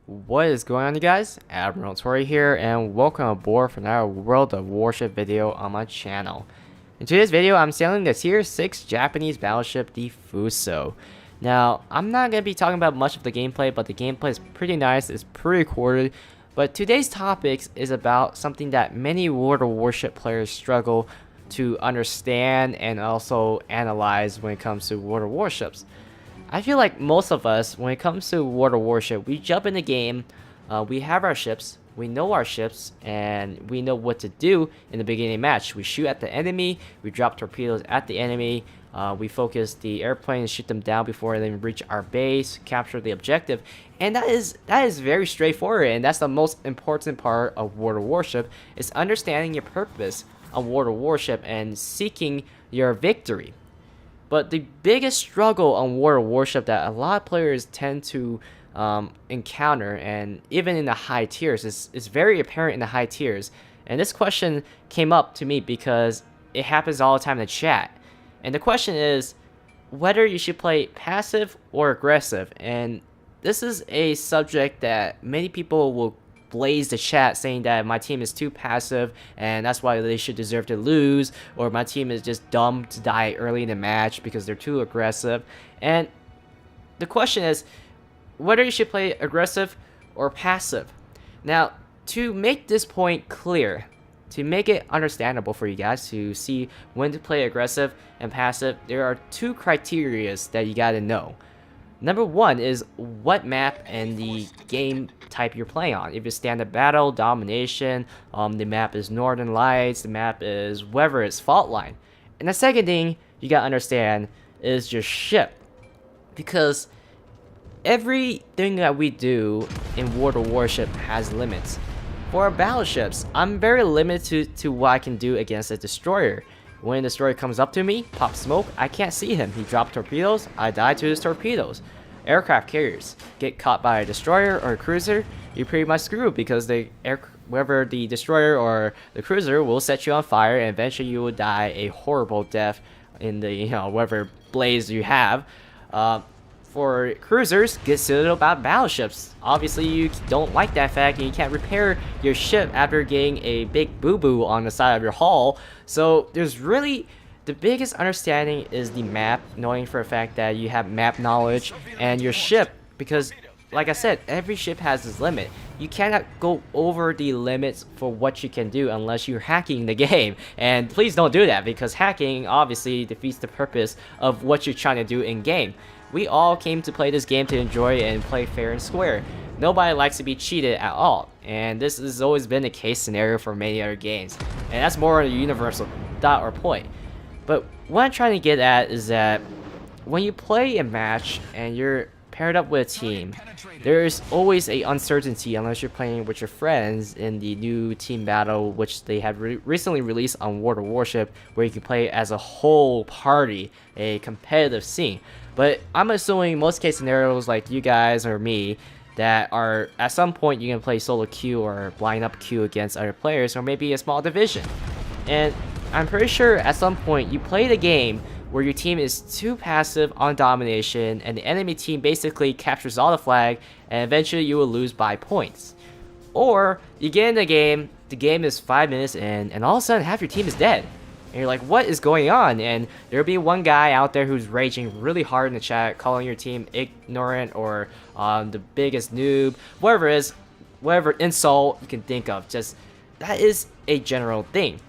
What is going on, you guys? Admiral Tori here, and welcome aboard for another World of Warship video on my channel. In today's video, I'm sailing the Tier 6 Japanese battleship, the Fuso. Now, I'm not going to be talking about much of the gameplay, but the gameplay is pretty nice, it's pre-recorded. But today's topic is about something that many World of Warship players struggle to understand and also analyze when it comes to World of Warships. I feel like most of us, when it comes to World of Warship, we jump in the game, we have our ships, we know our ships, and we know what to do in the beginning match. We shoot at the enemy, we drop torpedoes at the enemy, we focus the airplanes, shoot them down before they reach our base, capture the objective, and that is very straightforward, and that's the most important part of World of Warship, is understanding your purpose on World of Warship and seeking your victory. But the biggest struggle on World of Warship that a lot of players tend to encounter, and even in the high tiers, is very apparent in the high tiers. And this question came up to me because it happens all the time in the chat. And the question is whether you should play passive or aggressive. And this is a subject that many people will blaze the chat saying that my team is too passive and that's why they should deserve to lose, or my team is just dumb to die early in the match because they're too aggressive. And the question is whether you should play aggressive or passive. Now, to make this point clear, to make it understandable for you guys to see when to play aggressive and passive, there are two criteria that you got to know. Number one is what map and the game type you're playing on. If it's standard battle, domination, the map is Northern Lights, the map is whatever, it's fault line. And the second thing you gotta understand is your ship. Because everything that we do in World of Warship has limits. For our battleships, I'm very limited to what I can do against a destroyer. When the destroyer comes up to me, pop smoke, I can't see him. He dropped torpedoes, I die to his torpedoes. Aircraft carriers get caught by a destroyer or a cruiser, you're pretty much screwed because whether the destroyer or the cruiser will set you on fire, and eventually you will die a horrible death in the whatever blaze you have. For cruisers, get silly about battleships. Obviously, you don't like that fact, and you can't repair your ship after getting a big boo-boo on the side of your hull. So there's really, the biggest understanding is the map, knowing for a fact that you have map knowledge, and your ship, because like I said, every ship has its limit. You cannot go over the limits for what you can do unless you're hacking the game. And please don't do that, because hacking obviously defeats the purpose of what you're trying to do in game. We all came to play this game to enjoy it and play fair and square. Nobody likes to be cheated at all, and this has always been the case scenario for many other games. And that's more a universal dot or point. But what I'm trying to get at is that when you play a match and you're paired up with a team, there is always a uncertainty unless you're playing with your friends in the new team battle, which they have recently released on World of Warship, where you can play as a whole party, a competitive scene. But I'm assuming most case scenarios like you guys or me, that are at some point you can play solo queue or blind up queue against other players, or maybe a small division. And I'm pretty sure at some point you play the game where your team is too passive on domination and the enemy team basically captures all the flag, and eventually you will lose by points. Or you get in the game is 5 minutes in, and all of a sudden half your team is dead. And you're like, what is going on? And there'll be one guy out there who's raging really hard in the chat, calling your team ignorant or the biggest noob, whatever it is, whatever insult you can think of. Just, that is a general thing.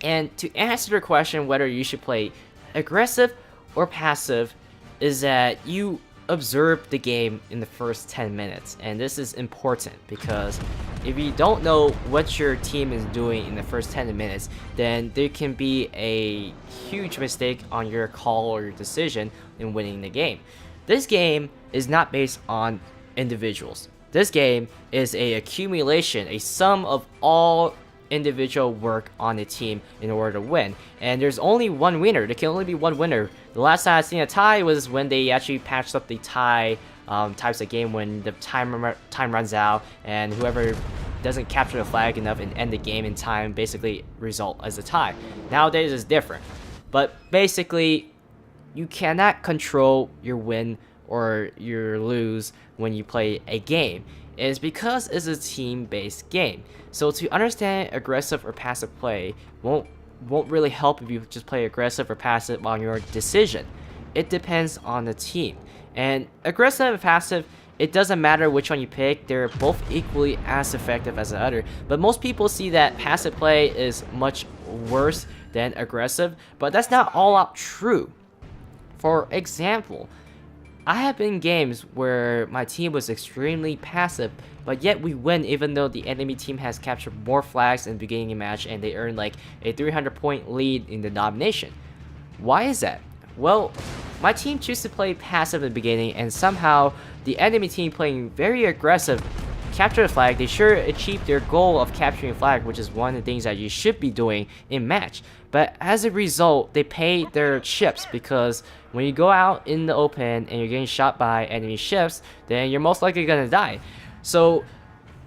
And to answer the question whether you should play aggressive or passive, is that you observe the game in the first 10 minutes. And this is important because if you don't know what your team is doing in the first 10 minutes, then there can be a huge mistake on your call or your decision in winning the game. This game is not based on individuals. This game is a accumulation, a sum of all individual work on the team in order to win. And there's only one winner. There can only be one winner. The last time I seen a tie was when they actually patched up the tie types of game, when the time runs out and whoever doesn't capture the flag enough and end the game in time basically result as a tie. Nowadays it's different. But basically, you cannot control your win or you lose when you play a game is because it's a team-based game. So to understand aggressive or passive play won't really help if you just play aggressive or passive on your decision. It depends on the team. And aggressive and passive, it doesn't matter which one you pick, they're both equally as effective as the other. But most people see that passive play is much worse than aggressive, but that's not all out true. For example, I have been in games where my team was extremely passive, but yet we win even though the enemy team has captured more flags in the beginning of the match and they earned like a 300-point lead in the domination. Why is that? Well, my team chose to play passive in the beginning, and somehow the enemy team playing very aggressive captured the flag. They sure achieved their goal of capturing a flag, which is one of the things that you should be doing in match. But as a result, they paid their ships, because when you go out in the open and you're getting shot by enemy ships, then you're most likely gonna die. So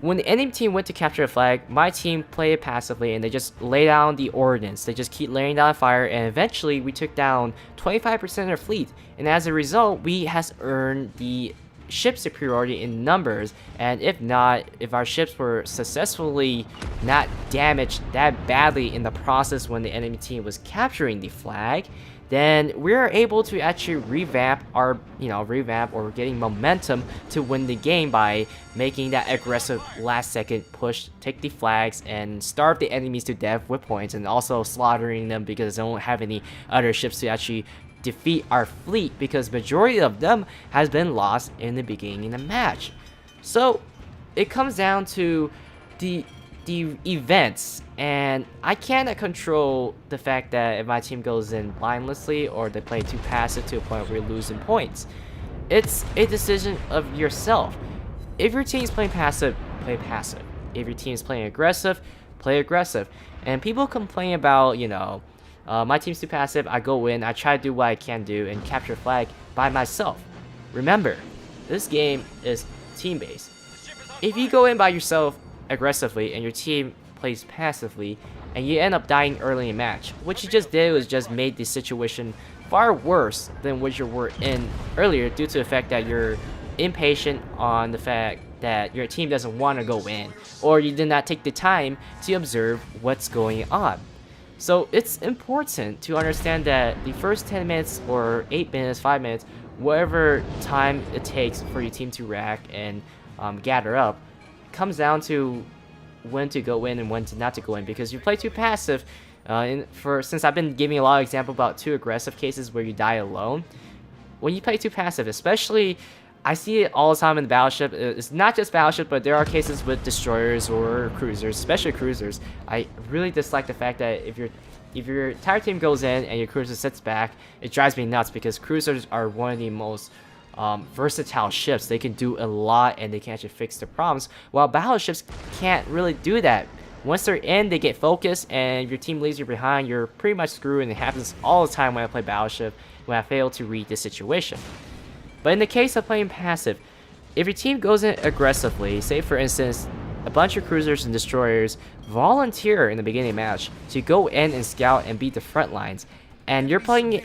when the enemy team went to capture a flag, my team played it passively and they just lay down the ordnance. They just keep laying down fire, and eventually we took down 25% of their fleet. And as a result, we has earned the ship superiority in numbers. And if not, if our ships were successfully not damaged that badly in the process when the enemy team was capturing the flag, then we're able to actually revamp or getting momentum to win the game by making that aggressive last second push, take the flags and starve the enemies to death with points, and also slaughtering them because they don't have any other ships to actually defeat our fleet, because majority of them has been lost in the beginning of the match. So it comes down to the events, and I cannot control the fact that if my team goes in blindlessly or they play too passive to a point where we're losing points. It's a decision of yourself. If your team's playing passive, play passive. If your team's playing aggressive, play aggressive. And people complain about, my team's too passive, I go in, I try to do what I can do and capture a flag by myself. Remember, this game is team-based. If you go in by yourself aggressively and your team plays passively and you end up dying early in the match, what you just did was just made the situation far worse than what you were in earlier, due to the fact that you're impatient on the fact that your team doesn't want to go in, or you did not take the time to observe what's going on. So it's important to understand that the first 10 minutes or 8 minutes, 5 minutes, whatever time it takes for your team to react and gather up, comes down to when to go in and when to not to go in. Because you play too passive, since I've been giving a lot of examples about too aggressive cases where you die alone, when you play too passive, especially, I see it all the time in the battleship. It's not just battleship, but there are cases with destroyers or cruisers, especially cruisers. I really dislike the fact that if your entire team goes in and your cruiser sits back, it drives me nuts, because cruisers are one of the most versatile ships. They can do a lot and they can actually fix their problems, while battleships can't really do that. Once they're in, they get focused, and if your team leaves you behind, you're pretty much screwed. And it happens all the time when I play battleship, when I fail to read the situation. But in the case of playing passive, if your team goes in aggressively, say for instance a bunch of cruisers and destroyers volunteer in the beginning of the match to go in and scout and beat the front lines, and you're playing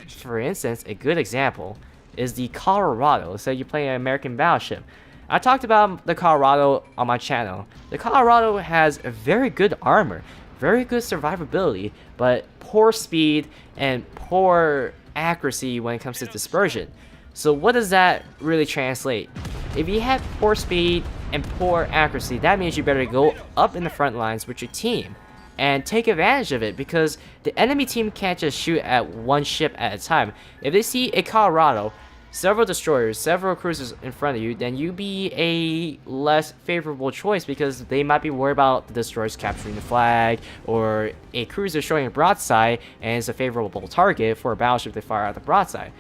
for instance, a good example is the Colorado. So you're playing an American battleship. I talked about the Colorado on my channel. The Colorado has a very good armor, very good survivability, but poor speed and poor accuracy when it comes to dispersion. So what does that really translate? If you have poor speed and poor accuracy, that means you better go up in the front lines with your team and take advantage of it, because the enemy team can't just shoot at one ship at a time. If they see a Colorado, several destroyers, several cruisers in front of you, then you be a less favorable choice, because they might be worried about the destroyers capturing the flag, or a cruiser showing a broadside and it's a favorable target for a battleship to fire out the broadside.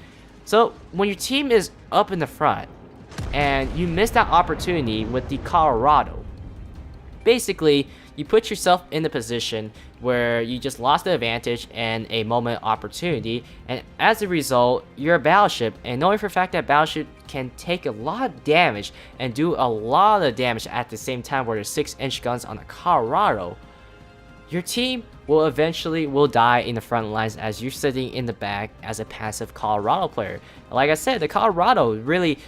So when your team is up in the front and you miss that opportunity with the Colorado, basically you put yourself in the position where you just lost the advantage and a moment opportunity, and as a result, you're a battleship, and knowing for a fact that battleship can take a lot of damage and do a lot of damage at the same time, where there's 6-inch guns on the Colorado, your team will die in the front lines as you're sitting in the back as a passive Colorado player. Like I said, the Colorado really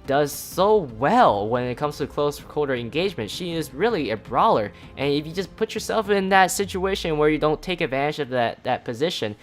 does so well when it comes to close quarter engagement. She is really a brawler, and if you just put yourself in that situation where you don't take advantage of that position,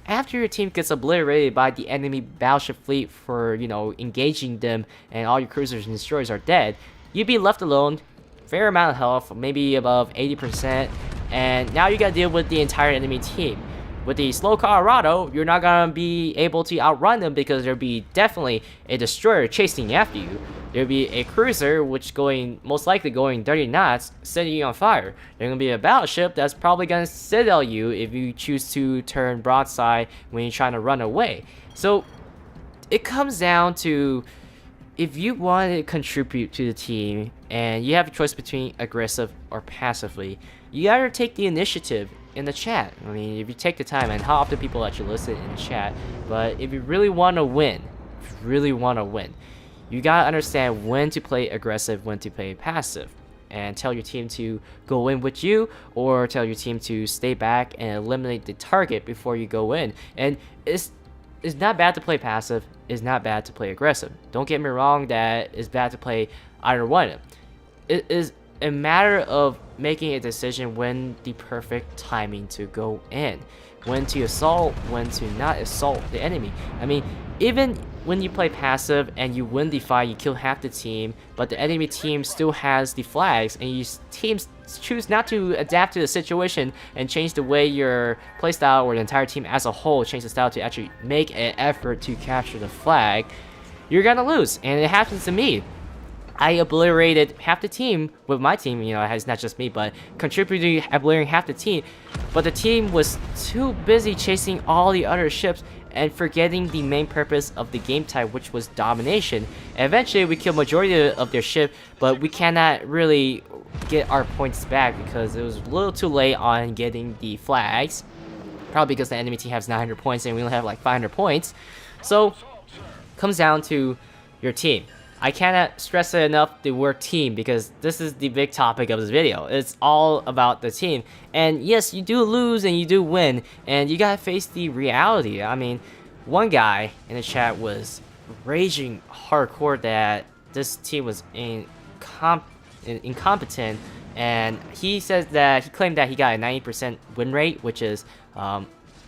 after your team gets obliterated by the enemy battleship fleet for, you know, engaging them, and all your cruisers and destroyers are dead, you'd be left alone, fair amount of health, maybe above 80%, and now you gotta deal with the entire enemy team. With the slow Colorado, you're not gonna be able to outrun them because there'll be definitely a destroyer chasing after you. There'll be a cruiser which most likely going 30 knots, setting you on fire. There's gonna be a battleship that's probably gonna citadel you if you choose to turn broadside when you're trying to run away. So it comes down to, if you want to contribute to the team and you have a choice between aggressive or passively, you gotta take the initiative in the chat. I mean, if you take the time, and how often people actually listen in the chat, but if you really want to win, you gotta understand when to play aggressive, when to play passive, and tell your team to go in with you, or tell your team to stay back and eliminate the target before you go in. And it's not bad to play passive, it's not bad to play aggressive. Don't get me wrong that it's bad to play either one. It is a matter of making a decision when the perfect timing to go in, when to assault, when to not assault the enemy. I mean, even when you play passive and you win the fight, you kill half the team, but the enemy team still has the flags, and you teams choose not to adapt to the situation and change the way your playstyle, or the entire team as a whole change the style to actually make an effort to capture the flag, you're gonna lose. And it happens to me. I obliterated half the team with my team, you know, it's not just me, but contributing to obliterating half the team. But the team was too busy chasing all the other ships and forgetting the main purpose of the game type, which was domination. And eventually we killed majority of their ship, but we cannot really get our points back because it was a little too late on getting the flags. Probably because the enemy team has 900 points and we only have like 500 points. So, comes down to your team. I cannot stress it enough, the word team, because this is the big topic of this video. It's all about the team. And yes, you do lose and you do win, and you gotta face the reality. I mean, one guy in the chat was raging hardcore that this team was incompetent, and he says that he claimed that he got a 90% win rate, which is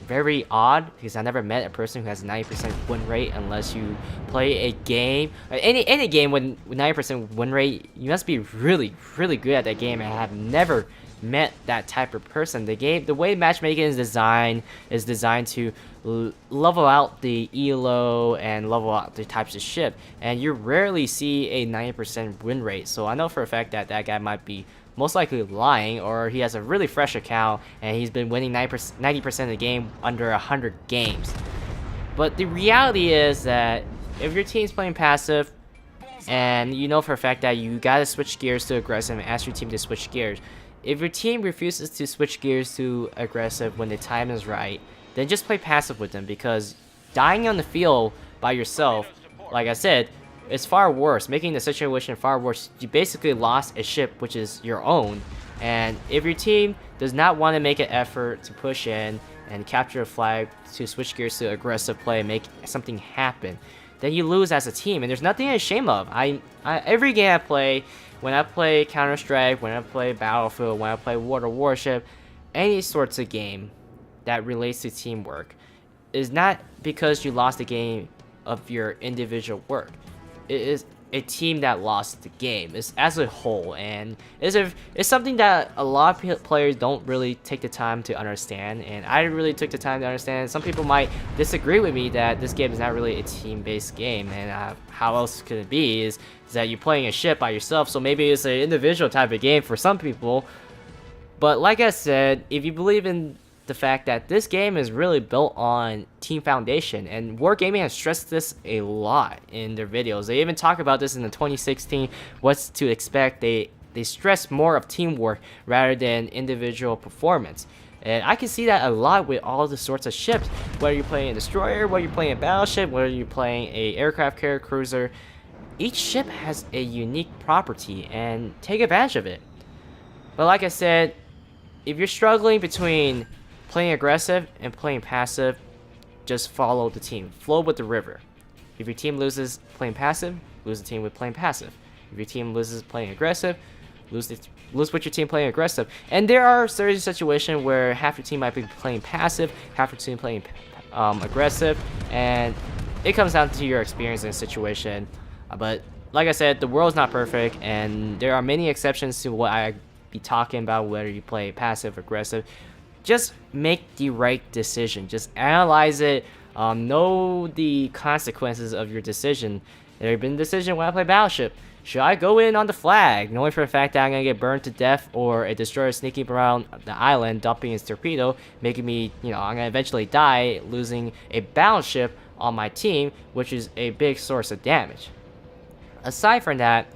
very odd, because I never met a person who has a 90% win rate unless you play a game, any game with 90% win rate. You must be really good at that game, and I have never met that type of person. The way matchmaking is designed to level out the elo and level out the types of ship, and you rarely see a 90% win rate. So I know for a fact that that guy might be most likely lying, or he has a really fresh account and he's been winning 90% of the game under 100 games. But the reality is that if your team's playing passive and you know for a fact that you gotta switch gears to aggressive and ask your team to switch gears, if your team refuses to switch gears to aggressive when the time is right, then just play passive with them, because dying on the field by yourself, like I said, it's far worse, making the situation far worse. You basically lost a ship which is your own, and if your team does not want to make an effort to push in and capture a flag, to switch gears to aggressive play and make something happen, then you lose as a team, and there's nothing to be ashamed of. Every game I play, when I play Counter-Strike, when I play Battlefield, when I play World of Warship, any sorts of game that relates to teamwork, is not because you lost the game of your individual work. It is a team that lost the game. It's as a whole, and it's something that a lot of players don't really take the time to understand, and I really took the time to understand. Some people might disagree with me that this game is not really a team-based game, and how else could it be? Is that you're playing a ship by yourself, so maybe it's an individual type of game for some people. But like I said, if you believe in the fact that this game is really built on team foundation, and Wargaming has stressed this a lot in their videos. They even talk about this in the 2016 What's to Expect. They stress more of teamwork rather than individual performance, and I can see that a lot with all the sorts of ships, whether you're playing a destroyer, whether you're playing a battleship, whether you're playing a aircraft carrier cruiser. Each ship has a unique property, and take advantage of it. But like I said, if you're struggling between playing aggressive and playing passive, just follow the team. Flow with the river. If your team loses playing passive, lose the team with playing passive. If your team loses playing aggressive, lose with your team playing aggressive. And there are certain situations where half your team might be playing passive, half your team playing aggressive, and it comes down to your experience in the situation. But like I said, the world's not perfect, and there are many exceptions to what I be talking about, whether you play passive or aggressive. Just make the right decision. Just analyze it. Know the consequences of your decision. There have been a decision when I play Battleship. Should I go in on the flag, knowing for a fact that I'm going to get burned to death, or a destroyer sneaking around the island, dumping its torpedo, making me, I'm going to eventually die, losing a battleship on my team, which is a big source of damage. Aside from that,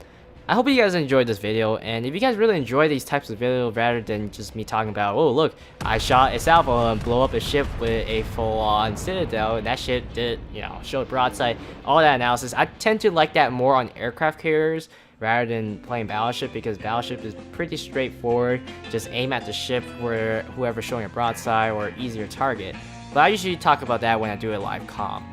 I hope you guys enjoyed this video, and if you guys really enjoy these types of videos rather than just me talking about, oh look, I shot a salvo and blow up a ship with a full-on citadel, and that shit did, show a broadside, all that analysis, I tend to like that more on aircraft carriers rather than playing Battleship, because Battleship is pretty straightforward, just aim at the ship where whoever's showing a broadside or easier target. But I usually talk about that when I do a live comp.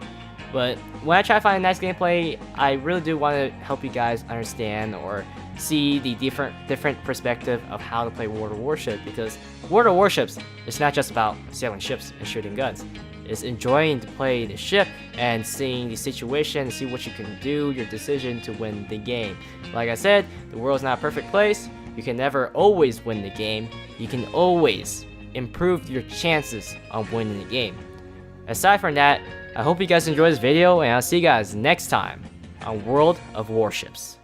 But when I try to find a nice gameplay, I really do want to help you guys understand or see the different perspective of how to play World of Warships, because World of Warships is not just about sailing ships and shooting guns. It's enjoying to play the ship and seeing the situation, see what you can do, your decision to win the game. Like I said, the world's not a perfect place. You can never always win the game. You can always improve your chances on winning the game. Aside from that, I hope you guys enjoyed this video, and I'll see you guys next time on World of Warships.